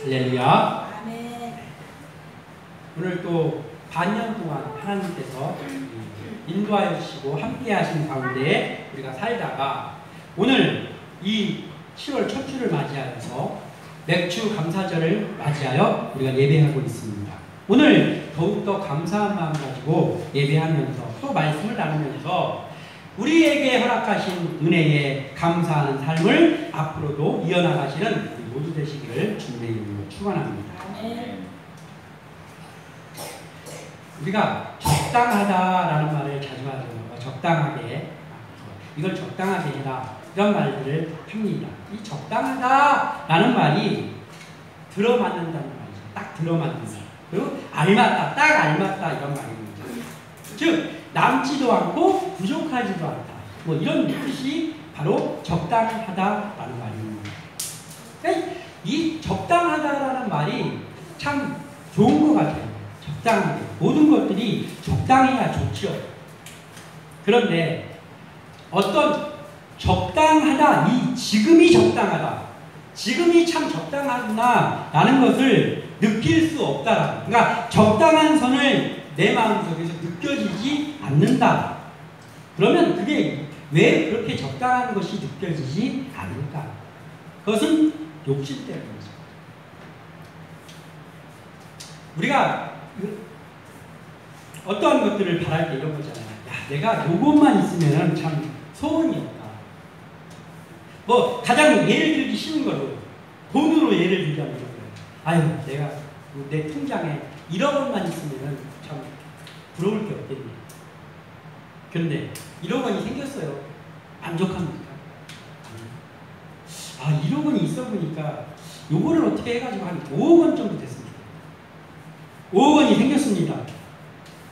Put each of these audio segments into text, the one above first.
할렐루야. 아멘. 오늘 또 반년 동안 하나님께서 인도하여 주시고 함께 하신 가운데 우리가 살다가 오늘 이 7월 첫 주를 맞이하여서 맥주 감사절을 맞이하여 우리가 예배하고 있습니다. 오늘 더욱더 감사한 마음 가지고 예배하면서 또 말씀을 나누면서 우리에게 허락하신 은혜에 감사하는 삶을 앞으로도 이어나가시는 우리 모두 되시기를 주님의 이름으로 축원합니다. 아멘. 우리가 적당하다라는 말을 자주 하죠. 적당하게, 이걸 적당하게 해라, 이런 말들을 합니다. 이 적당하다라는 말이 들어맞는다는 말이죠. 딱 들어맞는다. 그리고 알맞다, 딱 알맞다, 이런 말입니다. 즉 남지도 않고 부족하지도 않다, 뭐 이런 뜻이 바로 적당하다라는 말입니다. 그러니까 이 적당하다라는 말이 참 좋은 것 같아요. 적당하게. 모든 것들이 적당해야 좋죠. 그런데 어떤 적당하다, 이 지금이 적당하다, 지금이 참 적당하구나 라는 것을 느낄 수 없다라. 그러니까 적당한 선을 내 마음속에서 느껴지지 않는다. 그러면 그게 왜 그렇게 적당한 것이 느껴지지 않을까? 그것은 욕심 때문이죠. 우리가 어떠한 것들을 바랄 때 이런 거잖아요. 야, 내가 요것만 있으면 참 소원이었다. 뭐 가장 예를 들기 쉬운 거로 돈으로 예를 들자면 이런 거예요. 아유, 내가 내 통장에 1억 원만 있으면 참 부러울 게 없겠네. 그런데 1억 원이 생겼어요. 만족합니까? 아, 1억 원이 있어 보니까 요거를 어떻게 해가지고 한 5억 원 정도 됐습니다. 5억 원이 생겼습니다.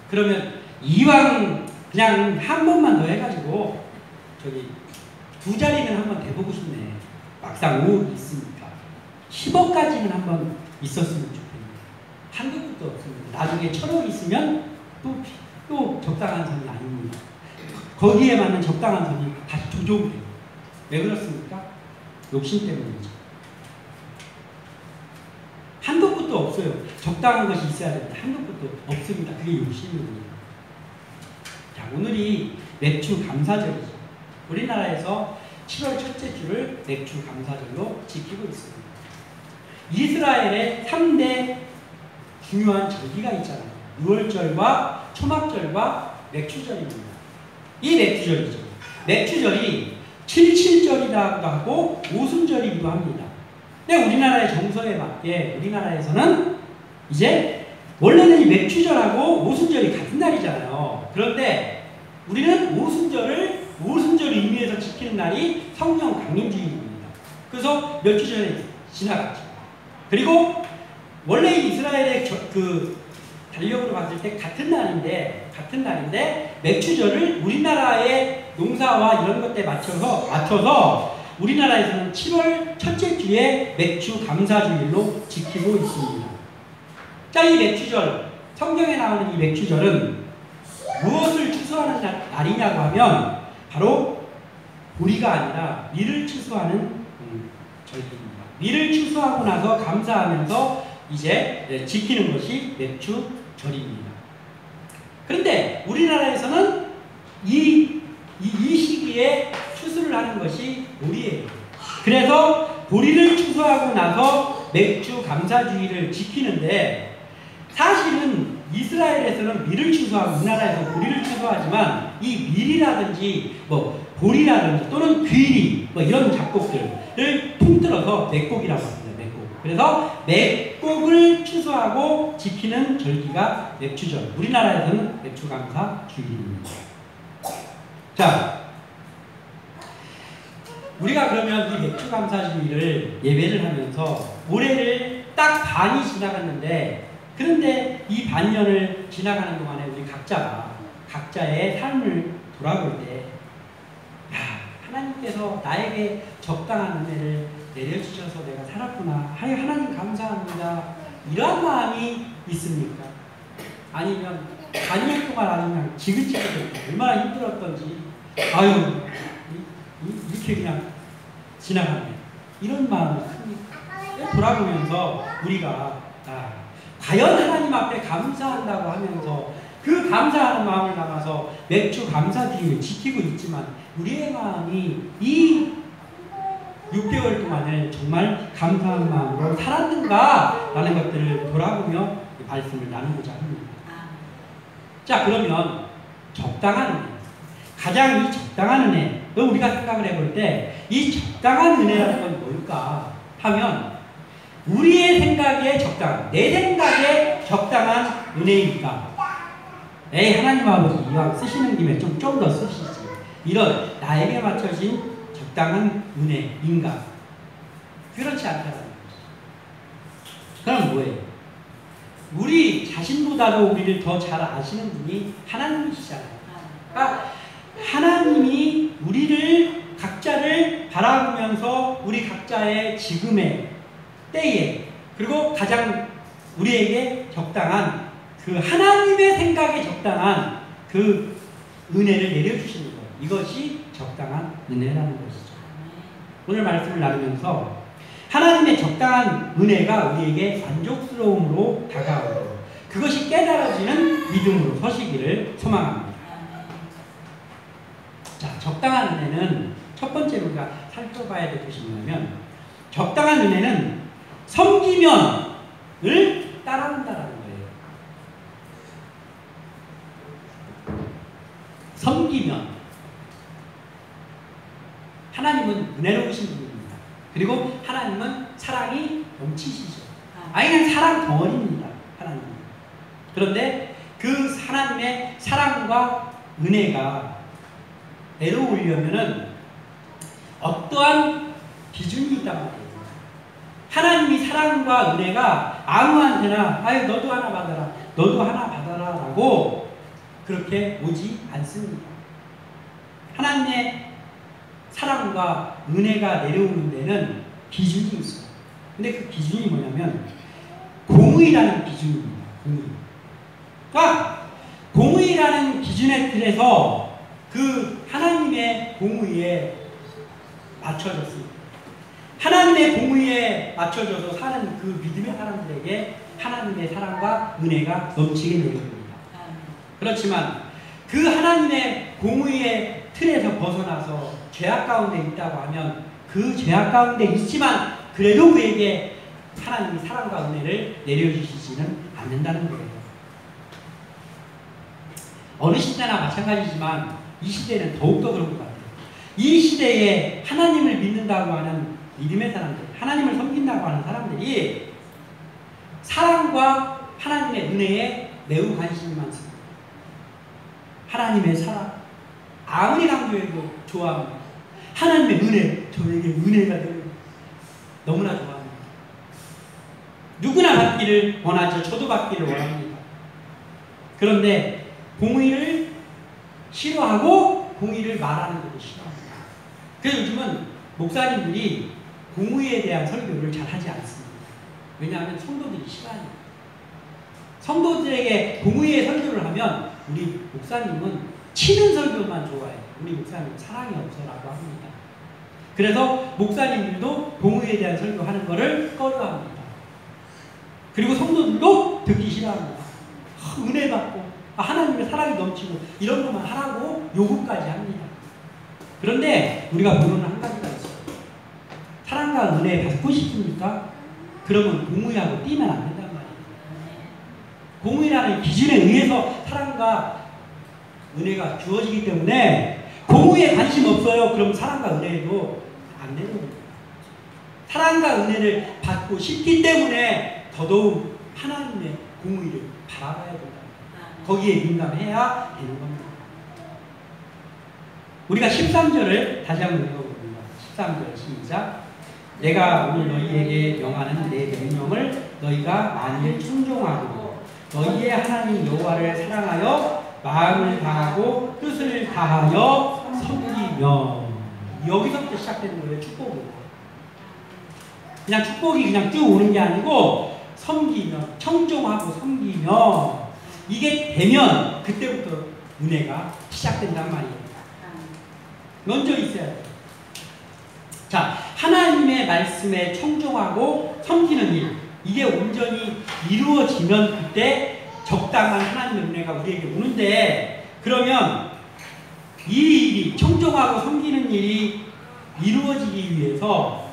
그러면 이왕 그냥 한 번만 더 해가지고 저기 2자리는 한번 돼보고 싶네. 막상 5억이 있으니까 10억까지는 한번 있었으면 좋겠네. 한두 푼도 없습니다. 나중에 1000억 있으면 또 적당한 선이 아닙니다. 거기에 맞는 적당한 선이 다시 조정돼요. 왜 그렇습니까? 욕심 때문이죠. 한도 끝도 없어요. 적당한 것이 있어야 됩니다. 한도 끝도 없습니다. 그게 욕심입니다. 자, 오늘이 맥주 감사절이죠. 우리나라에서 7월 첫째 주를 맥주 감사절로 지키고 있습니다. 이스라엘의 3대 중요한 절기가 있잖아요. 유월절과 초막절과 맥주절입니다. 이 맥주절이죠. 맥주절이 77절이라고도 하고 오순절이기도 합니다. 근데 우리나라의 정서에 맞게 우리나라에서는 이제 원래는 이 맥주절하고 오순절이 같은 날이잖아요. 그런데 우리는 오순절을 의미해서 지키는 날이 성령 강림주일입니다. 그래서 몇 주 전에 지나갔죠. 그리고 원래 이스라엘의 달력으로 봤을 때 같은 날인데 맥주절을 우리나라의 농사와 이런 것에 맞춰서 우리나라에서는 7월 첫째 주에 맥주 감사주일로 지키고 있습니다. 자, 이 맥주절, 성경에 나오는 이 맥주절은 무엇을 추수하는 날이냐고 하면 바로 보리가 아니라 밀을 추수하는 절기입니다. 밀을 추수하고 나서 감사하면서 이제 지키는 것이 맥주절입니다. 그런데 우리나라에서는 이 시기에 추수를 하는 것이 보리예요. 그래서 보리를 추수하고 나서 맥주 감사주의를 지키는데, 사실은 이스라엘에서는 밀을 추수하고 우리나라에서 보리를 추수하지만 이 밀이라든지 뭐 보리라든지 또는 귀리 뭐 이런 작곡들을 통틀어서 맥곡이라고 합니다. 맥곡. 그래서 맥곡을 추수하고 지키는 절기가 맥주절. 우리나라에서는 맥주 감사주일입니다. 자, 우리가 그러면 이 맥주 감사주일을 예배를 하면서 올해를 딱 반이 지나갔는데, 그런데 이 반년을 지나가는 동안에 우리 각자의 삶을 돌아볼 때, 야, 하나님께서 나에게 적당한 은혜를 내려주셔서 내가 살았구나. 하나님 감사합니다. 이런 마음이 있습니까? 아니면 반년 동안 그냥 지긋지긋했고 얼마나 힘들었던지, 아유, 이렇게 그냥 지나가네. 이런 마음이 큽니까? 돌아보면서 우리가 과연 하나님 앞에 감사한다고 하면서 그 감사하는 마음을 담아서 매주 감사드림을 지키고 있지만 우리의 마음이 이 6개월 동안을 정말 감사한 마음으로 살았는가라는 것들을 돌아보며 말씀을 나누고자 합니다. 자, 그러면 적당한 은혜, 가장 이 적당한 은혜, 우리가 생각을 해볼 때 이 적당한 은혜라는 건 뭘까 하면 우리의 생각에 적당한, 내 생각에 적당한 은혜입니까? 에이, 하나님 아버지 이왕 쓰시는 김에 좀 더 쓰시지. 이런 나에게 맞춰진 적당한 은혜인가? 그렇지 않다는 거죠. 그럼 뭐예요? 우리 자신보다도 우리를 더 잘 아시는 분이 하나님이시잖아요. 그러니까 하나님이 우리를 각자를 바라보면서 우리 각자의 지금의 때에 그리고 가장 우리에게 적당한 그 하나님의 생각에 적당한 그 은혜를 내려주시는 거예요. 이것이 적당한 은혜라는 것이죠. 오늘 말씀을 나누면서 하나님의 적당한 은혜가 우리에게 만족스러움으로 다가오고 그것이 깨달아지는 믿음으로 서시기를 소망합니다. 자, 적당한 은혜는 첫 번째로 우리가 살펴봐야 될 것이 뭐냐면 적당한 은혜는 섬기면을 따라온다라는 거예요. 섬기면 하나님은 은혜로우신 분입니다. 그리고 하나님은 사랑이 넘치시죠. 그냥 사랑 덩어리입니다. 하나님은. 그런데 그 하나님의 사랑과 은혜가 내려오려면은 어떠한 기준이 있단 말이에요. 하나님이 사랑과 은혜가 아무한테나 아유 너도 하나 받아라, 너도 하나 받아라 라고 그렇게 오지 않습니다. 하나님의 사랑과 은혜가 내려오는 데는 기준이 있어요. 근데 그 기준이 뭐냐면 공의라는 기준입니다. 공의. 그러니까 공의라는 기준의 틀에서 그 하나님의 공의에 맞춰졌습니다. 하나님의 공의에 맞춰져서 사는 그 믿음의 사람들에게 하나님의 사랑과 은혜가 넘치게 내려옵니다. 그렇지만 그 하나님의 공의의 틀에서 벗어나서 죄악 가운데 있다고 하면 그 죄악 가운데 있지만 그래도 그에게 하나님이 사랑과 은혜를 내려주시지는 않는다는 거예요. 어느 시대나 마찬가지지만 이 시대는 더욱더 그런 것 같아요. 이 시대에 하나님을 믿는다고 하는 믿음의 사람들, 하나님을 섬긴다고 하는 사람들이 사랑과 하나님의 은혜에 매우 관심이 많습니다. 하나님의 사랑, 아무리 강조해도 좋아합니다. 하나님의 은혜, 저에게 은혜가 되는 너무나 좋아합니다. 누구나 받기를 원하죠. 저도 받기를 원합니다. 그런데 공의를 싫어하고 공의를 말하는 것도 싫어합니다. 그래서 요즘은 목사님들이 공의에 대한 설교를 잘 하지 않습니다. 왜냐하면 성도들이 싫어하니까. 성도들에게 공의의 설교를 하면 우리 목사님은 치는 설교만 좋아해요. 우리 목사님은 사랑이 없어라고 합니다. 그래서 목사님들도 공의에 대한 설교하는 것을 꺼려합니다. 그리고 성도들도 듣기 싫어합니다. 은혜 받고 하나님의 사랑이 넘치고 이런 것만 하라고 요구까지 합니다. 그런데 우리가 모르는 한 가지가 있어요. 사랑과 은혜 받고 싶습니까? 그러면 공의하고 뛰면 안 된단 말이에요. 공의라는 기준에 의해서 사랑과 은혜가 주어지기 때문에 공의에 관심 없어요. 그럼 사랑과 은혜도 안 되는 겁니다. 사랑과 은혜를 받고 싶기 때문에 더더욱 하나님의 공의를 바라봐야 된다. 거기에 민감해야 되는 겁니다. 우리가 13절을 다시 한번 읽어봅니다. 13절 시작. 내가 오늘 너희에게 명하는 내 명령을 너희가 만일 순종하고 너희의 하나님 여호와를 사랑하여 마음을 다하고 뜻을 다하여 섬기며. 여기서부터 시작되는 거예요. 축복이. 그냥 축복이 그냥 쭉 오는 게 아니고 섬기며, 청종하고 섬기며, 이게 되면 그때부터 은혜가 시작된단 말이에요. 먼저 있어야 돼요. 자, 하나님의 말씀에 청종하고 섬기는 일, 이게 온전히 이루어지면 그때 적당한 하나님의 은혜가 우리에게 오는데, 그러면 이 일이, 청종하고 섬기는 일이 이루어지기 위해서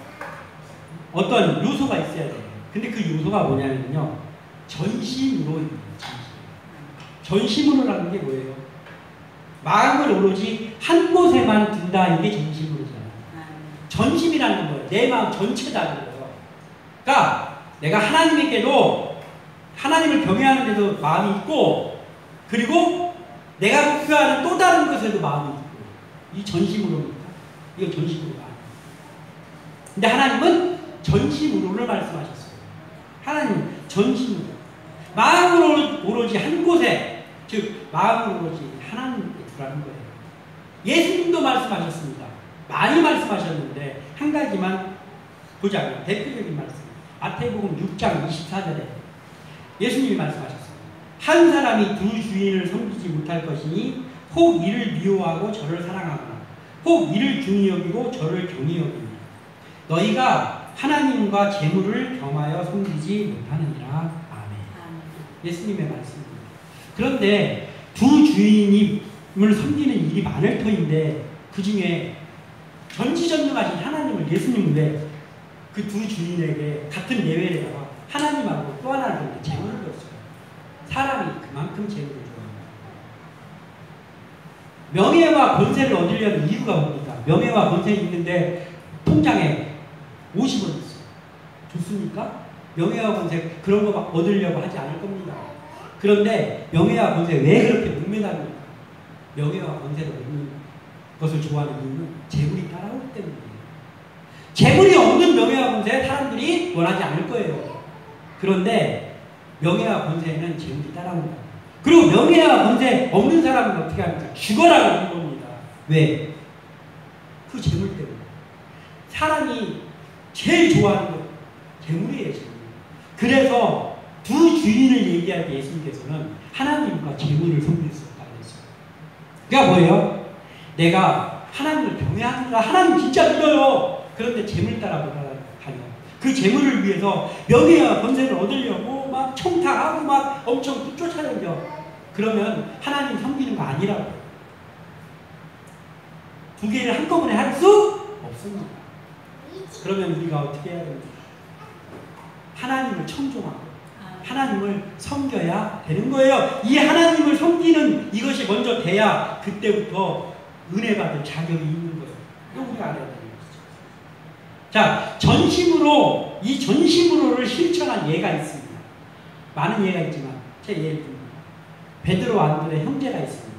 어떤 요소가 있어야 돼요. 근데 그 요소가 뭐냐면요, 전심으로. 전심으로라는 게 뭐예요? 마음을 오로지 한 곳에만 둔다, 이게 전심으로잖아요. 전심이라는 거예요. 내 마음 전체다는 거예요. 그러니까 내가 하나님에게도, 하나님을 경외하는 데도 마음이 있고, 그리고 내가 목표하는 또 다른 것에도 마음이 있고, 이 전심으로입니다. 이거 전심으로가 아니에요. 근데 하나님은 전심으로를 말씀하셨어요. 하나님 전심으로, 마음으로 오로지 한 곳에, 즉 마음으로 오로지 하나님께 두라는 거예요. 예수님도 말씀하셨습니다. 많이 말씀하셨는데 한 가지만 보자면, 대표적인 말씀, 마태복음 6장 24절에 예수님이 말씀하셨어요. 한 사람이 두 주인을 섬기지 못할 것이니 혹 이를 미워하고 저를 사랑하거나 혹 이를 중히 여기고 저를 경히 여기니 너희가 하나님과 재물을 겸하여 섬기지 못하느니라. 아멘. 예수님의 말씀입니다. 그런데 두 주인임을 섬기는 일이 많을 터인데, 그 중에 전지전능하신 하나님을, 예수님은 왜 그 두 주인에게 같은 예외에다가 하나님하고 또 하나를 재물을 줬어요. 사람이 그만큼 재물을 좋아합니다. 명예와 권세를 얻으려는 이유가 뭡니까? 명예와 권세 있는데 통장에 50원 있어요. 좋습니까? 명예와 권세 그런 거 막 얻으려고 하지 않을 겁니다. 그런데 명예와 권세 왜 그렇게 목매답니까? 명예와 권세를 얻는 것을 좋아하는 이유는 재물이 따라오기 때문이에요. 재물이 없는 명예와 권세 사람들이 원하지 않을 거예요. 그런데 명예와 권세는 재물이 따라온다. 그리고 명예와 권세 없는 사람은 어떻게 합니까? 죽어라고 하는 겁니다. 왜? 그 재물 때문에. 사람이 제일 좋아하는 것 재물이에요. 재물. 그래서 두 주인을 얘기할 때 예수님께서는 하나님과 재물을 섬길 수 없다고 했어요. 그러니까 뭐예요? 내가 하나님을 경외하니까 하나님 진짜 믿어요. 그런데 재물 따라 가요. 그 재물을 위해서 명예와 권세를 얻으려고 막 청탁하고 막 엄청 쫓아다녀. 그러면 하나님 섬기는 거 아니라고. 두 개를 한꺼번에 할 수 없습니다. 그러면 우리가 어떻게 해야 됩니까? 하나님을 청종하고 하나님을 섬겨야 되는 거예요. 이 하나님을 섬기는 이것이 먼저 돼야 그때부터 은혜 받을 자격이 있는 거예요. 이거 우리가 알아야 되는 것이죠. 자, 전심으로, 이 전심으로를 실천한 예가 있습니다. 많은 예가 있지만 제 예를 듭니다. 베드로 안드레 형제가 있습니다.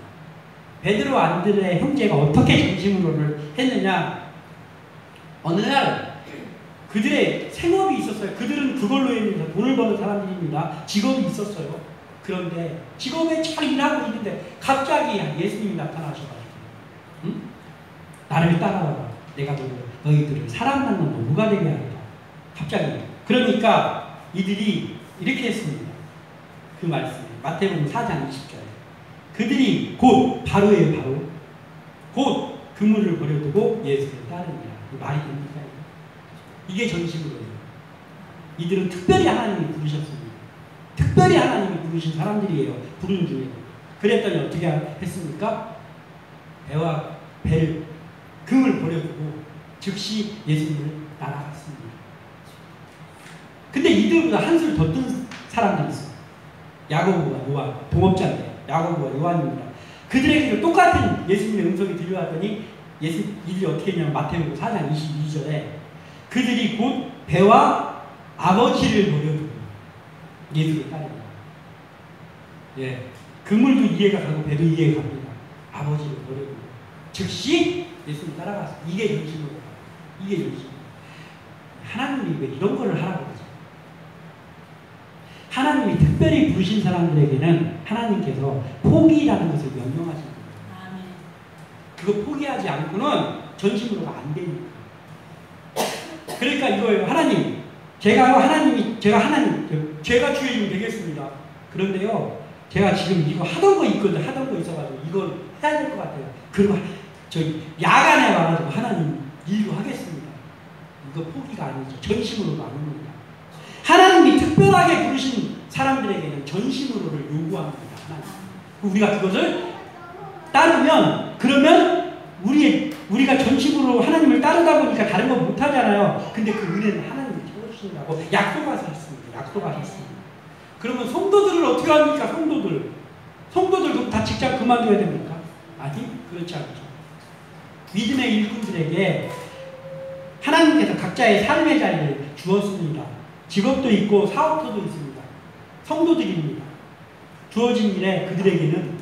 베드로 안드레 형제가 어떻게 전심으로를 했느냐? 어느 날 그들의 생업이 있었어요. 그들은 그걸로 인해서 돈을 버는 사람들입니다. 직업이 있었어요. 그런데 직업에 잘 일하고 있는데 갑자기 예수님이 나타나셔가지고, 응? 나를 따라와라. 내가 너희들을 사랑하는 노부가 되게 하겠다. 갑자기. 그러니까 이들이 이렇게 했습니다. 그 말씀. 마태복음 4장 20절. 그들이 곧 바로예요. 바로. 곧 그물을 버려두고 예수를 따르니라. 말이 됩니까? 이게 전심으로예요. 이들은 특별히 하나님이 부르셨습니다. 특별히 하나님이 부르신 사람들이에요. 부르는 중에. 그랬더니 어떻게 했습니까? 배를 금을 버려두고 즉시 예수님을 따라갔습니다. 근데 이들보다 한술 더 뜬 사람들이 있어요. 야고보와 요한, 동업자인데 야고보와 요한입니다. 그들에게도 똑같은 예수님의 음성이 들려왔더니 이들이 어떻게 했냐면 마태복음 4장 22절에 그들이 곧 배와 아버지를 버려두고 예수를 따릅니다. 예, 그물도 이해가 가고 배도 이해가 갑니다. 아버지를 버려두고 즉시 예수를 따라갔어요. 이게 전심으로. 이게 전심. 하나님이 왜 이런 거를 하라고 그러죠? 하나님이 특별히 부르신 사람들에게는 하나님께서 포기라는 것을 명령하신 거예요. 그거 포기하지 않고는 전심으로가 안 되니까. 그러니까 이거예요. 하나님, 제가 주인이 되겠습니다. 그런데요, 제가 지금 이거 하던 거 있거든요. 하던 거 있어가지고 이걸 해야 될 것 같아요. 그리고 야간에 와가지고 하나님 일도 하겠습니다. 이거 포기가 아니죠. 전심으로가 아닙니다. 하나님이 특별하게 부르신 사람들에게는 전심으로를 요구합니다. 하나님. 우리가 그것을 따르면, 그러면 우리가 전심으로 하나님을 따르다 보니까 다른 거 못하잖아요. 근데 그 은혜는 하나님이 채워주신다고 약속하셨습니다. 약속하셨습니다. 그러면 성도들을 어떻게 합니까? 성도들도 다 직장 그만둬야 됩니까? 아니, 그렇지 않죠. 믿음의 일꾼들에게 하나님께서 각자의 삶의 자리를 주었습니다. 직업도 있고 사업터도 있습니다. 성도들입니다. 주어진 일에 그들에게는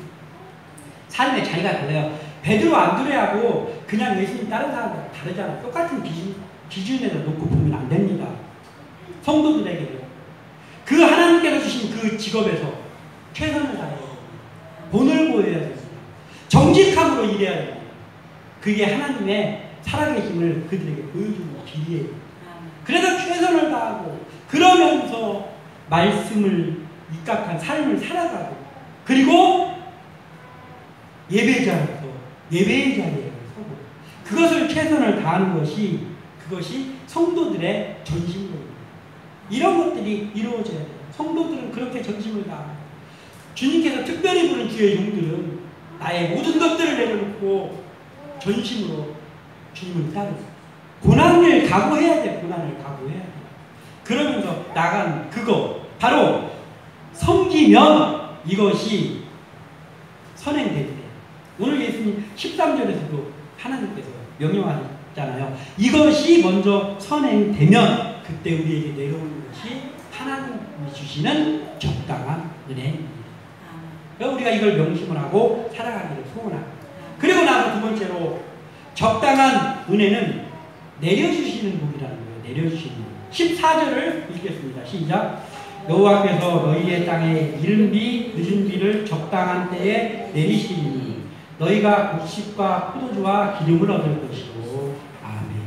삶의 자리가 달라요. 베드로 안드레하고 그냥 예수님 다른 사람과 다르잖아요. 똑같은 기준에서 놓고 보면 안 됩니다. 성도들에게는 그 하나님께서 주신 그 직업에서 최선을 다해야 됩니다. 본을 보여야 됩니다. 정직함으로 일해야 됩니다. 그게 하나님의 살아계심을 그들에게 보여주는 길이에요. 그래서 최선을 다하고 그러면서 말씀을 입각한 삶을 살아가고, 그리고 예배자로서 예배의 자리에 서고, 그것을 최선을 다하는 것이, 그것이 성도들의 전심입니다. 이런 것들이 이루어져야 돼요. 성도들은 그렇게 전심을 다합니다. 주님께서 특별히 부른 주의 종들은 나의 모든 것들을 내려놓고 전심으로 주님을 따르고, 고난을 각오해야 돼. 고난을 각오해야 돼. 그러면서 나간 그거 바로 섬기면 이것이 선행될 때, 오늘 예수님 13절에서도 하나님께서 명령하셨잖아요. 이것이 먼저 선행되면 그때 우리에게 내려오는 것이 하나님이 주시는 적당한 은혜입니다. 그래서 우리가 이걸 명심을 하고 살아가기를 소원합니다. 그리고 나서 두 번째로 적당한 은혜는 내려주시는 복이라는 거예요. 내려주시는 복. 14절을 읽겠습니다. 시작. 여호와께서 너희의 땅에 이른 비 늦은 비를 적당한 때에 내리시리니 너희가 곡식과 포도주와 기름을 얻을 것이고. 아멘.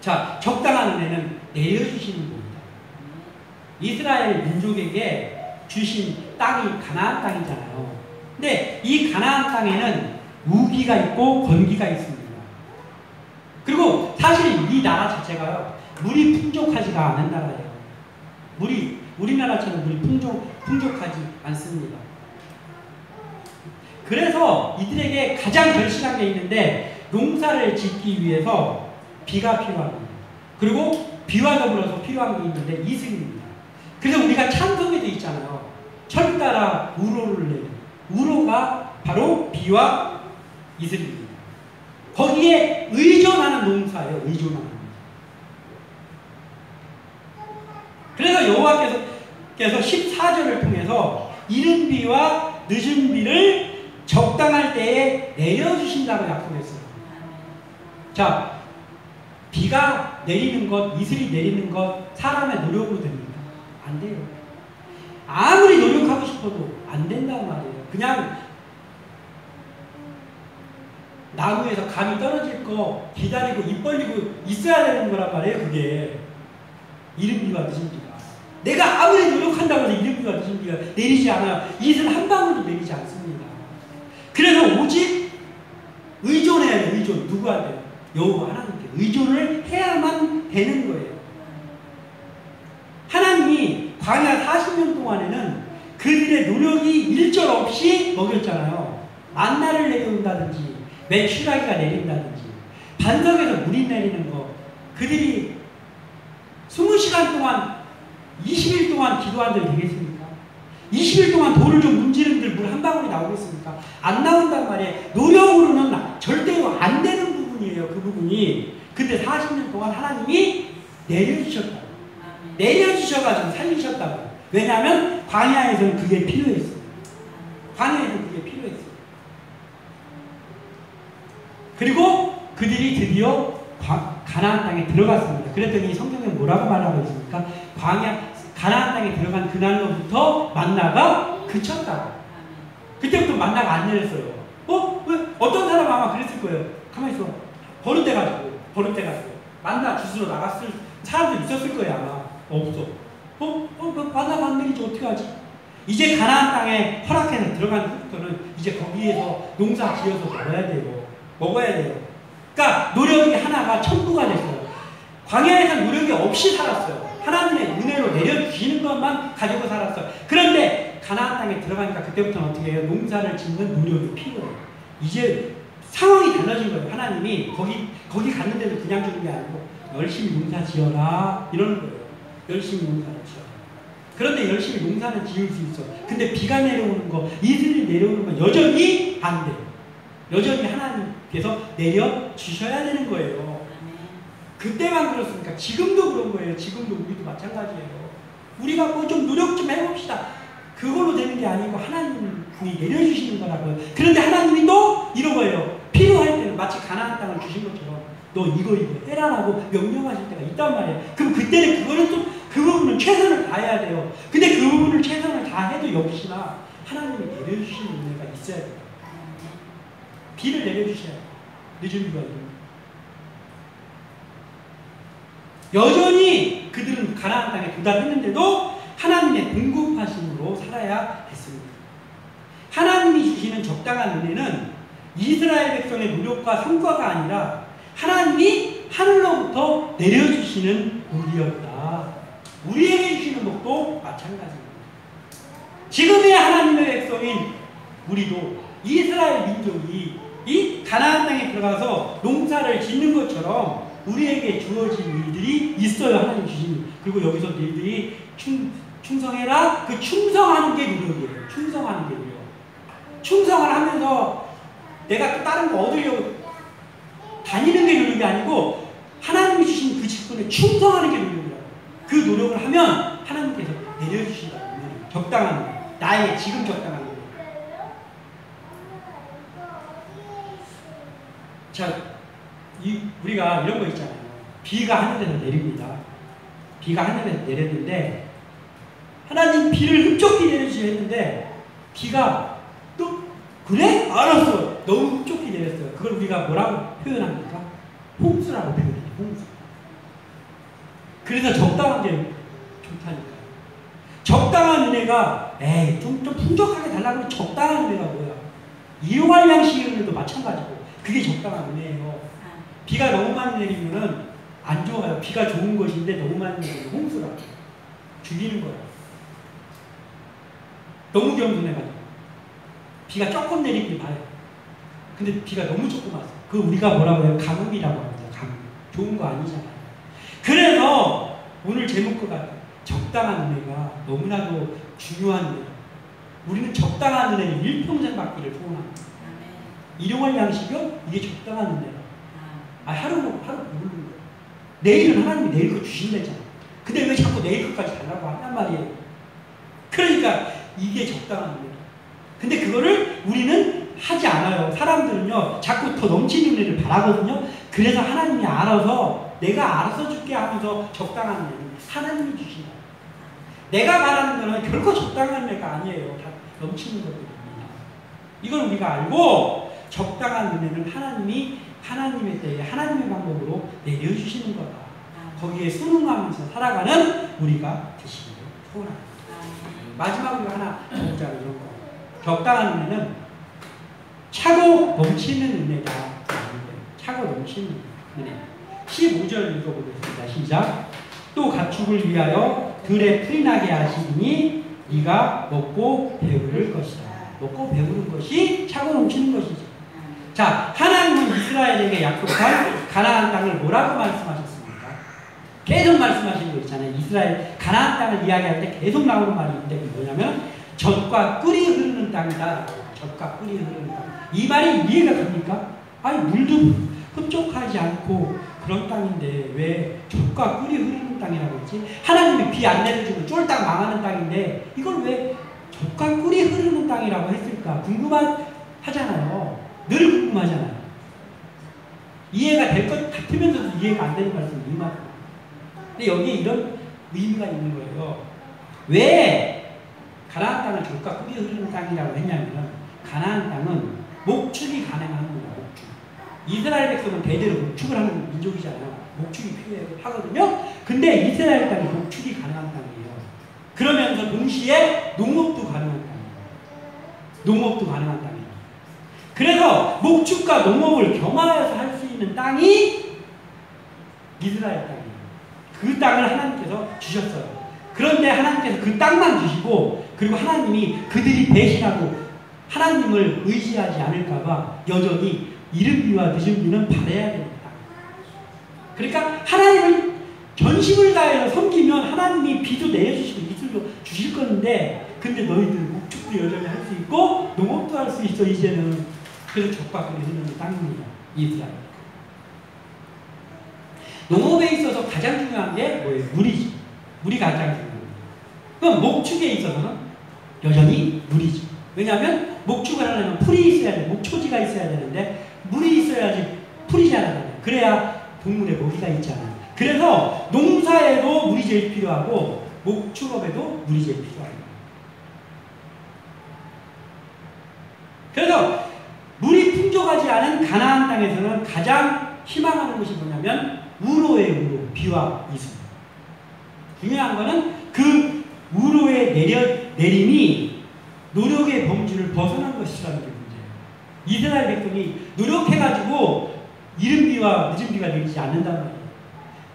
자, 적당한 은혜는 내려주시는 겁니다. 이스라엘 민족에게 주신 땅이 가나안 땅이잖아요. 근데 이 가나안 땅에는 우기가 있고 건기가 있습니다. 그리고 사실 이 나라 자체가요, 물이 풍족하지가 않은 나라예요. 우리나라처럼 물이 풍족하지 않습니다. 그래서 이들에게 가장 절실한 게 있는데, 농사를 짓기 위해서 비가 필요합니다. 그리고 비와 더불어서 필요한 게 있는데 이슬입니다. 그래서 우리가 찬송에도 있잖아요. 철 따라 우로를 내려. 우로가 바로 비와 이슬입니다. 거기에 의존하는 농사예요. 의존하는 농사. 그래서 여호와께서 14절을 통해서 이른 비와 늦은 비를 적당할 때에 내려주신다고 약속했어요. 자, 비가 내리는 것, 이슬이 내리는 것 사람의 노력으로 됩니까? 안 돼요. 아무리 노력하고 싶어도 안 된단 말이에요. 그냥 나무에서 감이 떨어질 거 기다리고 입 벌리고 있어야 되는 거란 말이에요. 그게 이른 비와 늦은 비가, 내가 아무리 노력한다고 해서 이른 비와 늦은 비가 내리지 않아요. 이슬 한 방울도 내리지 않습니다. 그래서 오직 의존해야 돼요. 의존. 누구한테? 여호와 하나님께 의존을 해야만 되는 거예요. 하나님이 광야 40년 동안에는 그들의 노력이 일절 없이 먹였잖아요. 만나를 내려온다든지 메추라기가 내린다든지 반석에서 물이 내리는 거, 그들이 20시간 동안 20일 동안 기도한들 되겠습니까? 20일 동안 돌을 좀 문지른들 물 한 방울이 나오겠습니까? 안 나온단 말이에요. 노력으로는 절대로 안 되는 부분이에요. 그 부분이. 근데 40년 동안 하나님이 내려주셨다고. 내려주셔가지고 살리셨다고. 왜냐하면 광야에서는 그게 필요했어요. 광야에서는 그게 필요했어요. 그리고 그들이 드디어 가나안 땅에 들어갔습니다. 그랬더니 성경에 뭐라고 말하고 있습니까? 가나안 땅에 들어간 그날로부터 만나가 그쳤다. 그때부터 만나가 안 내렸어요. 왜? 어떤 사람 아마 그랬을 거예요. 가만히 있어. 버릇돼가지고 만나 주스러 나갔을 사람도 있었을 거예요. 아마 없어. 만나가 안 내리지 어떻게 하지? 이제 가나안 땅에 허락해서 들어간 후부터는 이제 거기에서 농사 지어서 먹어야 돼요. 그러니까 노력이 하나가 천부가 됐어요. 광야에서 노력이 없이 살았어요. 하나님의 은혜로 내려주시는 것만 가지고 살았어요. 그런데 가나안 땅에 들어가니까 그때부터는 어떻게 해요? 농사를 짓는 노력이 필요해요. 이제 상황이 달라진 거예요. 하나님이 거기 갔는데도 그냥 주는 게 아니고 열심히 농사 지어라 이러는 거예요. 열심히 농사를 지어라. 그런데 열심히 농사는 지을 수 있어. 근데 비가 내려오는 거, 이슬이 내려오는 건 여전히 안 돼요. 여전히 하나님께서 내려주셔야 되는 거예요. 그때만 그렇습니까? 지금도 그런 거예요. 지금도 우리도 마찬가지예요. 우리가 뭐 좀 노력 좀 해봅시다. 그걸로 되는 게 아니고 하나님이 내려주시는 거라고요. 그런데 하나님이 또 이런 거예요. 필요할 때는 마치 가나안 땅을 주신 것처럼 너 이거 해라라고 명령하실 때가 있단 말이에요. 그럼 그때는 그거는 또 그 부분은 최선을 다해야 돼요. 근데 그 부분을 최선을 다해도 역시나 하나님이 내려주시는 은혜가 있어야 돼요. 비를 내려주셔야 돼요. 늦은 비가 오면. 여전히 그들은 가나안 땅에 도달했는데도 하나님의 공급하심으로 살아야 했습니다. 하나님이 주시는 적당한 은혜는 이스라엘 백성의 노력과 성과가 아니라 하나님이 하늘로부터 내려주시는 은이었다. 우리에게 주시는 것도 마찬가지입니다. 지금의 하나님의 백성인 우리도 이스라엘 민족이 이 가나안 땅에 들어가서 농사를 짓는 것처럼 우리에게 주어진 일들이 있어요. 하나님 주신. 그리고 여기서 일들이 충성해라. 그 충성하는 게 노력이에요. 충성하는 게 노력. 충성을 하면서 내가 또 다른 거 얻으려고 다니는 게 노력이 아니고 하나님이 주신 그 직분에 충성하는 게 노력이라고. 그 노력을 하면 하나님께서 내려주신다는 거예요. 적당한 거. 나에게 지금 적당한 거. 자, 우리가 이런 거 있잖아요. 비가 하늘에서 내립니다. 비가 하늘에서 내렸는데 하나님 비를 흡족히 내려주셔야 했는데 비가 또 그래? 알았어. 너무 흡족히 내렸어요. 그걸 우리가 뭐라고 표현합니까? 홍수라고 표현해요. 홍수. 그래서 적당한 게 좋다니까요. 적당한 은혜가 좀 풍족하게 달라고 적당한 은혜가 뭐야? 이용할 양식의 은혜도 마찬가지고 그게 적당한 은혜예요. 비가 너무 많이 내리면은 안 좋아요. 비가 좋은 것인데 너무 많이 내리면 홍수라고 죽이는 거예요. 너무 겸손해가지고 비가 조금 내리길 바래요. 근데 비가 너무 조금 왔어. 그 우리가 뭐라고 해요? 가뭄이라고 합니다. 가뭄. 좋은 거 아니잖아요. 그래서 오늘 제목과 적당한 은혜가 너무나도 중요한 은혜예요. 우리는 적당한 은혜를 일평생 받기를 소원합니다. 일용할 양식이요? 이게 적당한 은혜라. 하루 먹고 하루 배부른 거예요. 내일은 하나님이 내일 거 주신다잖아. 근데 왜 자꾸 내일 것까지 달라고 한단 말이에요. 그러니까 이게 적당한 은혜라. 근데 그거를 우리는 하지 않아요. 사람들은요 자꾸 더 넘치는 은혜를 바라거든요. 그래서 하나님이 알아서 내가 알아서 줄게 하면서 적당한 은혜는 하나님이 주신다. 내가 말하는 거는 결코 적당한 은혜가 아니에요. 다 넘치는 것들입니다. 이걸 우리가 알고 적당한 은혜는 하나님이 하나님의 때에 하나님의 방법으로 내려주시는 거다. 거기에 순응하면서 살아가는 우리가 되시기를 소원합니다. 마지막으로 하나 보자. 이런 거. 적당한 은혜는 차고 넘치는 은혜다. 차고 넘치는 은혜. 15절 읽어보겠습니다. 시작. 또 가축을 위하여 들에 풀이 나게 하시니 네가 먹고 배부를 것이다. 먹고 배부른 것이 차고 넘치는 것이죠. 자, 하나님은 이스라엘에게 약속한 가나안 땅을 뭐라고 말씀하셨습니까? 계속 말씀하신 거 있잖아요. 이스라엘 가나안 땅을 이야기할 때 계속 나오는 말이 있는데 그게 뭐냐면 젖과 꿀이 흐르는 땅이다. 젖과 꿀이 흐르는 땅. 이 말이 이해가 됩니까? 아니 물도 흡족하지 않고 그런 땅인데 왜 젖과 꿀이 흐르는 땅이라고 했지? 하나님이 비 안 내려주고 쫄딱 망하는 땅인데 이걸 왜 젖과 꿀이 흐르는 땅이라고 했을까? 궁금하잖아요. 늘 궁금하잖아요. 이해가 될 것 같으면서도 이해가 안 되는 말씀이 이 말이에요. 근데 여기에 이런 의미가 있는 거예요. 왜 가나안 땅을 젖과 꿀이 흐르는 땅이라고 했냐면 가나안 땅은 목축이 가능한 거예요. 목축. 이스라엘 백성은 대대로 목축을 하는 민족이잖아요. 목축이 필요하거든요. 근데 이스라엘 땅이 목축이 가능한 땅이에요. 그러면서 동시에 농업도 가능한 땅이에요. 농업도 가능한 땅이에요. 그래서 목축과 농업을 겸하여서 할 수 있는 땅이 이스라엘 땅이에요. 그 땅을 하나님께서 주셨어요. 그런데 하나님께서 그 땅만 주시고, 그리고 하나님이 그들이 배신하고 하나님을 의지하지 않을까봐 여전히 이른비와 늦은비는 바라야 됩니다. 그러니까 하나님을 전심을 다해서 섬기면 하나님이 비도 내려주시고 이슬도 주실 건데, 근데 너희들 목축도 여전히 할 수 있고 농업도 할 수 있어 이제는. 그래서 족박을 흐르는 땅입니다. 이스라엘. 농업에 있어서 가장 중요한 게 뭐예요? 물이죠. 물이 가장 중요합니다. 그럼 목축에 있어서는 여전히 물이죠. 왜냐하면 목축을 하려면 풀이 있어야 돼. 목초지가 있어야 되는데 물이 있어야지 풀이 자라잖아요. 그래야 동물의 먹이가 있잖아요. 그래서 농사에도 물이 제일 필요하고 목축업에도 물이 제일 필요합니다. 그래서 물이 풍족하지 않은 가나안 땅에서는 가장 희망하는 것이 뭐냐면 우로의 우로, 비와 이슬. 중요한 거는 그 우로의 내림이 노력의 범주를 벗어난 것이라는 게 문제예요. 이스라엘 백성이 노력해가지고 이른 비와 늦은 비가 내리지 않는단 말이에요.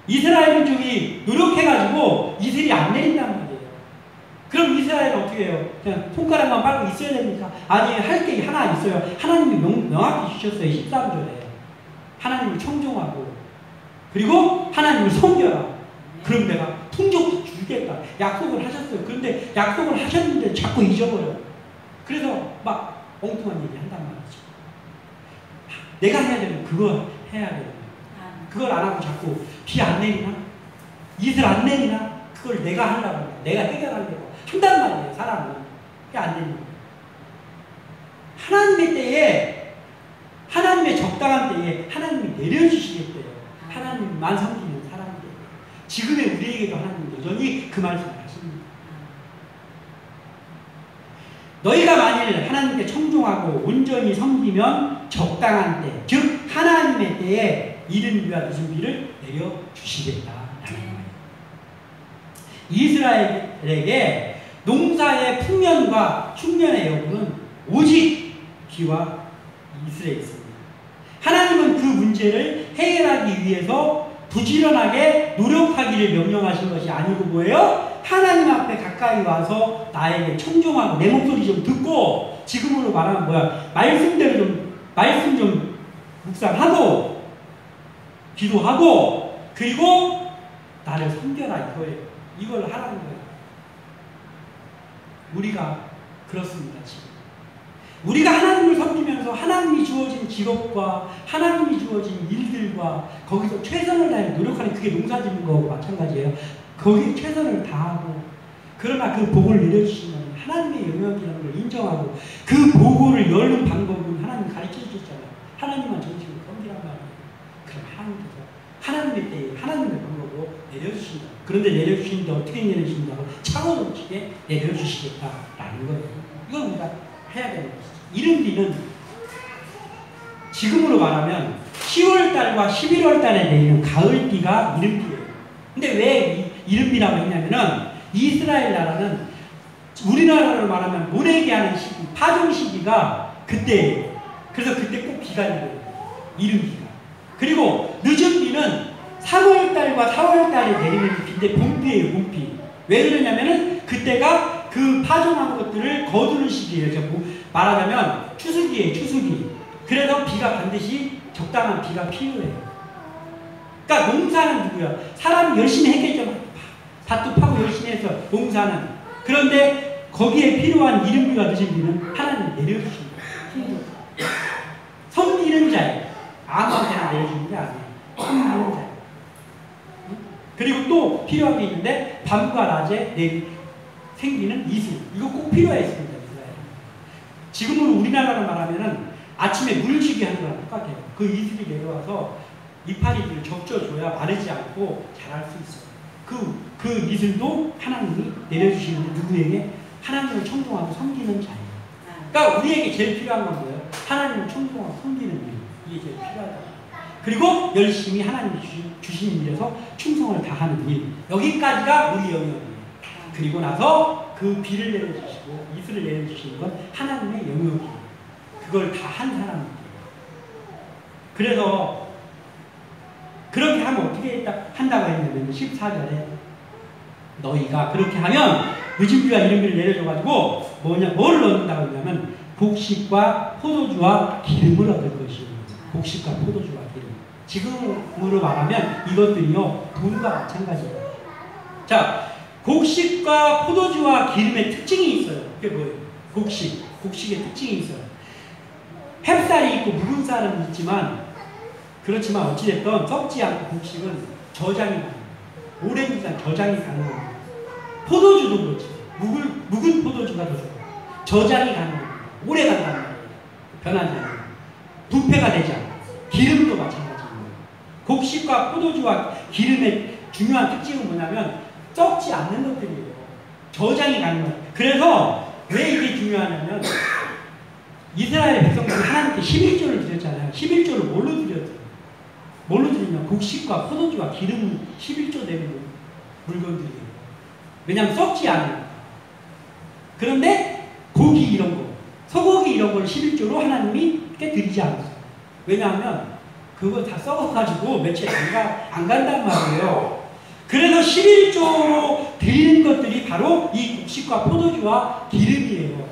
이스라엘 민족이 노력해가지고 이슬이 안 내린단 말이에요. 그럼 이스라엘은 어떻게 해요? 그냥 손가락만 빨고 있어야 됩니까? 아니, 할 게 하나 있어요. 하나님이 명확히 주셨어요. 13절에. 하나님을 청종하고, 그리고 하나님을 섬겨라. 그럼 내가 풍족도 주겠다. 약속을 하셨어요. 그런데 약속을 하셨는데 자꾸 잊어버려요. 그래서 막 엉뚱한 얘기 한단 말이죠. 내가 해야 되면 그거 해야 돼요. 그걸 안 하고 자꾸 비 안 내리나? 이슬 안 내리나? 그걸 내가 하려고, 내가 해결하려고 한단 말이에요. 사람은. 그게 안 되는 거예요. 하나님의 때에, 하나님의 적당한 때에 하나님이 내려주시겠대요. 하나님만 섬기는 사람들. 지금의 우리에게도 하나님 여전히 그 말씀을 하십니다. 너희가 만일 하나님께 청종하고 온전히 섬기면 적당한 때, 즉 하나님의 때에 이른 비와 늦은 비를 내려주시겠다라는 거예요. 이스라엘에게 농사의 풍년과 흉년의 여부는 오직 비와 이슬에 있습니다. 하나님은 그 문제를 해결하기 위해서 부지런하게 노력하기를 명령하신 것이 아니고 뭐예요? 하나님 앞에 가까이 와서 나에게 청종하고 내 목소리 좀 듣고, 지금으로 말하면 뭐야? 말씀 좀 묵상하고 기도하고 그리고 나를 섬겨라 이거예요. 이걸 하라는 거예요. 우리가 그렇습니다. 지금 우리가 하나님을 섬기면서 하나님이 주어진 직업과 하나님이 주어진 일들과 거기서 최선을 다해 노력하는, 그게 농사짓는 거하고 마찬가지예요. 거기에 최선을 다하고, 그러나 그 복을 내려주시면 하나님의 영역이라는 걸 인정하고, 그 복을 여는 방법은 하나님 가르쳐 주셨잖아요. 하나님만 정식으로 섬기란 말이에요. 그럼 하나님께서 하나님의 때에 하나님의 방법으로 내려주신다. 그런데 내려주시는데 어떻게 내려주신다고? 차고 넘치게 내려주시겠다라는 거예요. 이건 우리가 해야 되는 것이죠. 이른 비는 지금으로 말하면 10월달과 11월달에 내리는 가을비가 이른 비예요. 근데 왜 이른 비라고 했냐면은 이스라엘 나라는 우리나라로 말하면 모내기 하는 시기, 파종 시기가 그때예요. 그래서 그때 꼭 비가 내려요. 이른 비가. 그리고 늦은 비는 3월달과 4월달에 내리는 비인데 봄비예요. 봄비. 왜 그러냐면은 그때가 그 파종한 것들을 거두는 시기예요. 말하자면 추수기예요. 추수기. 그래서 비가 반드시 적당한 비가 필요해요. 그러니까 농사는 누구야? 사람이 열심히 했겠죠. 밭도 파고 열심히 해서 농사는. 그런데 거기에 필요한 이른 비와 늦은 비는 하나님 내려주십니다. 섬기는 자예요. 아무한테나 내려주는 게 아니에요. 섬기는 자예요. 그리고 또 필요한 게 있는데 밤과 낮에 생기는 이슬. 이거 꼭 필요했습니다. 지금은 우리나라로 말하면은 아침에 물주기 하는 거랑 똑같아요. 그 이슬이 내려와서 이파리들을 적셔줘야 마르지 않고 자랄 수 있어요. 그 이슬도 하나님이 내려주시는데 누구에게? 하나님을 청종하고 섬기는 자예요. 그러니까 우리에게 제일 필요한 건 뭐예요? 하나님을 청종하고 섬기는 일. 이게 제일 필요하다. 그리고 열심히 하나님이 주신 일에서 충성을 다하는 일. 여기까지가 우리 영역이에요. 그리고 나서 그 비를 내려주시고 이슬을 내려주시는 건 하나님의 영역이에요. 그걸 다 한 사람이에요. 그래서 그렇게 하면 어떻게 한다고 했냐면 14절에 너희가 그렇게 하면 의진비와 기름비를 내려줘가지고 뭐를 얻는다고 했냐면 곡식과 포도주와 기름을 얻을 것이에요. 곡식과 포도주와 기름. 지금으로 말하면 이것들이요 돈과 마찬가지예요. 자, 곡식과 포도주와 기름의 특징이 있어요. 그게 뭐예요? 곡식의 특징이 있어요. 햅쌀이 있고 묵은 쌀은 있지만, 그렇지만 어찌됐든 썩지 않고 곡식은 저장이 가능해요. 오랜 기간 저장이 가능합니다. 포도주도 그렇지. 묵은 포도주가 더 좋아요. 저장이 가능합니다. 오래 간단 말이에요. 변하지 않아요. 부패가 되지 않아요. 기름도 마찬가지입니다. 곡식과 포도주와 기름의 중요한 특징은 뭐냐면 썩지 않는 것들이에요. 저장이 가능해요. 그래서 왜 이게 중요하냐면 이스라엘 백성들이 하나님께 11조를 드렸잖아요. 11조를 뭘로 드렸어요? 뭘로 드리냐? 곡식과 포도주와 기름 11조 되는 물건들이에요. 왜냐하면 썩지 않아요. 그런데 고기 이런 거, 소고기 이런 걸 11조로 하나님이 드리지 않았어요. 왜냐하면 그거 다 썩어가지고 며칠 안 간단 말이에요. 그래서 11조로 드리는 것들이 바로 이 곡식과 포도주와 기름이에요.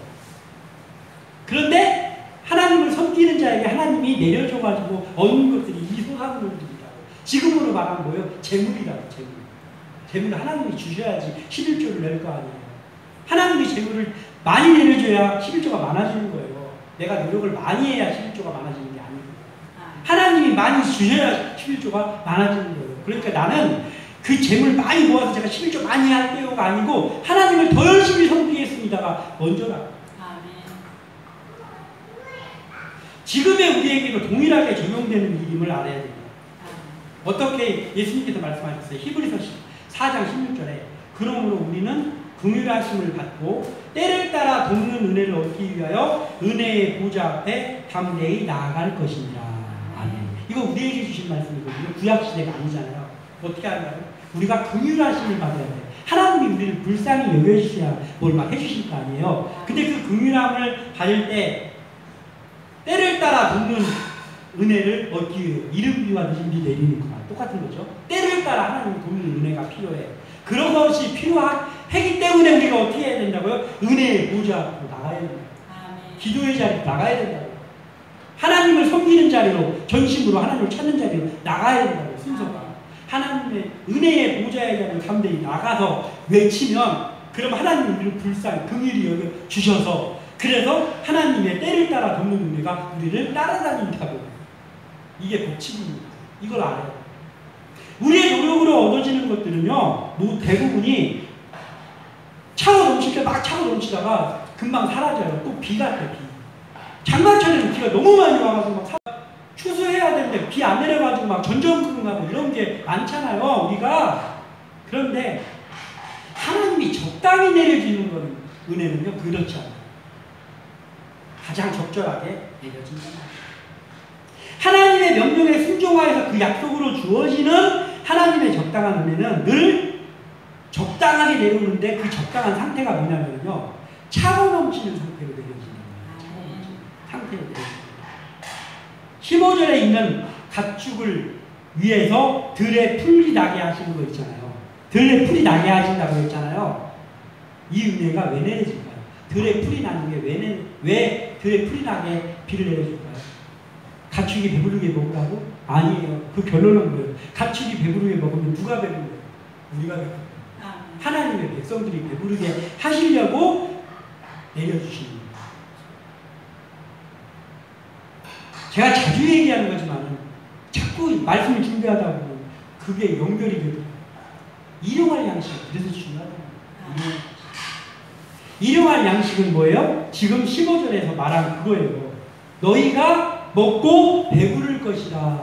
그런데 하나님을 섬기는 자에게 하나님이 내려줘가지고 얻는 것들이 이 소산물들이라고. 지금으로 말하면 뭐예요? 재물이라고. 재물을 하나님이 주셔야지 11조를 낼 거 아니에요. 하나님이 재물을 많이 내려줘야 11조가 많아지는 거예요. 내가 노력을 많이 해야 11조가 많아지는 게 아니고 하나님이 많이 주셔야 11조가 많아지는 거예요. 그러니까 나는 그 재물 많이 모아서 제가 11조 많이 할게요가 아니고 하나님을 더 열심히 섬기겠습니다가 먼저라고. 지금의 우리에게도 동일하게 적용되는 일임을 알아야 됩니다. 어떻게 예수님께서 말씀하셨어요? 히브리서 4장 16절에 그러므로 우리는 긍휼하심을 받고 때를 따라 돕는 은혜를 얻기 위하여 은혜의 보좌 앞에 담대히 나아갈 것입니다. 아멘. 이거 우리에게 주신 말씀이거든요. 구약시대가 아니잖아요. 어떻게 한다고요? 우리가 긍휼하심을 받아야 돼요. 하나님이 우리를 불쌍히 여겨주셔야 뭘 막 해주실 거 아니에요. 근데 그 긍휼함을 받을 때 때를 따라 돕는 은혜를 얻기 위해 이른비와 늦은비 내리는 거랑 똑같은 거죠. 때를 따라 하나님이 돕는 은혜가 필요해. 그런 것이 필요하기 때문에 우리가 어떻게 해야 된다고요? 은혜의 보좌 앞으로 나가야 된다. 기도의 자리로 나가야 된다고. 하나님을 섬기는 자리로, 전심으로 하나님을 찾는 자리로 나가야 된다고. 순서가. 하나님의 은혜의 보좌의 자리로 담대히 나가서 외치면 그럼 하나님이 우리를 불쌍히 긍휼히 여겨 주셔서 그래서 하나님의 때를 따라 돕는 은혜가 우리를 따라다닌다고. 이게 법칙입니다. 이걸 알아요. 우리의 노력으로 얻어지는 것들은요, 대부분이 차고 넘칠 때 막 차고 넘치다가 금방 사라져요. 또 비가 돼, 비. 장마철에는 비가 너무 많이 와가지고 막 추수해야 되는데 비 안 내려가지고 막 전전긍긍하고 이런 게 많잖아요, 우리가. 그런데 하나님이 적당히 내려주는 건 은혜는요, 그렇지 않아요. 가장 적절하게 내려진다. 하나님의 명령에 순종하여서 그 약속으로 주어지는 하나님의 적당한 은혜는 늘 적당하게 내려오는데 그 적당한 상태가 뭐냐면요, 차고 넘치는 상태로 내려지는 거예요. 상태로 내려지는 거예요. 15절에 있는 가축을 위해서 들에 풀이 나게 하시는 거 있잖아요. 들에 풀이 나게 하신다고 했잖아요. 이 은혜가 왜 내려질까요? 들에 풀이 나는 게 왜 들에 풀이 나게 비를 내려줄까요? 가축이 배부르게 먹으라고? 아니에요. 그 결론은 뭐예요? 가축이 배부르게 먹으면 누가 배부르게? 우리가 배부르게. 하나님의 백성들이 배부르게 하시려고 내려주시는 거예요. 제가 자주 얘기하는 거지만 자꾸 말씀을 준비하다 보면 그게 연결이 되더라고요. 일용할 양식, 그래서 중요하다고. 일용할 양식은 뭐예요? 지금 15절에서 말한 그거예요. 너희가 먹고 배부를 것이다.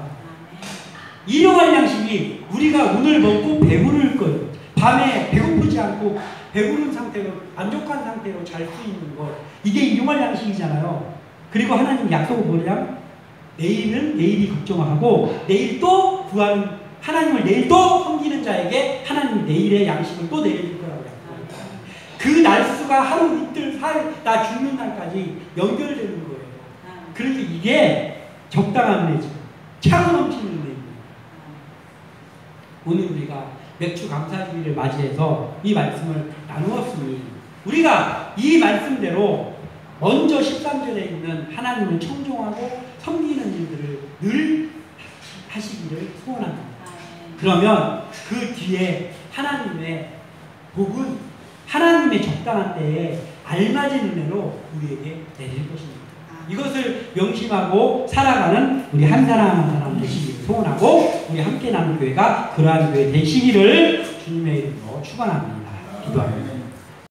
일용할 양식이 우리가 오늘 먹고 배부를 것, 밤에 배고프지 않고 배부른 상태로, 만족한 상태로 잘 수 있는 것, 이게 일용할 양식이잖아요. 그리고 하나님 약속은 뭐냐? 내일은 내일이 걱정하고 내일 또 구하는, 하나님을 내일 또 섬기는 자에게 하나님이 내일의 양식을 또 내려줄 거라고 약속합니다. 그 날수가 하루, 이틀, 사일, 나 죽는 날까지 연결되는 거예요. 그래서 이게 적당한 은혜죠. 차고 넘치는 은혜입니다. 오늘 우리가 맥주 감사주의를 맞이해서 이 말씀을 나누었으니 우리가 이 말씀대로 먼저 13절에 있는 하나님을 청종하고 섬기는 일들을 늘 하시기를 소원합니다. 그러면 그 뒤에 하나님의 복은 하나님의 적당한 때에 알맞은 은혜로 우리에게 내릴 것입니다. 이것을 명심하고 살아가는 우리 한 사람 한 사람 되시기를 소원하고 우리 함께 나누는 교회가 그러한 교회 되시기를 주님의 이름으로 축원합니다. 기도합니다.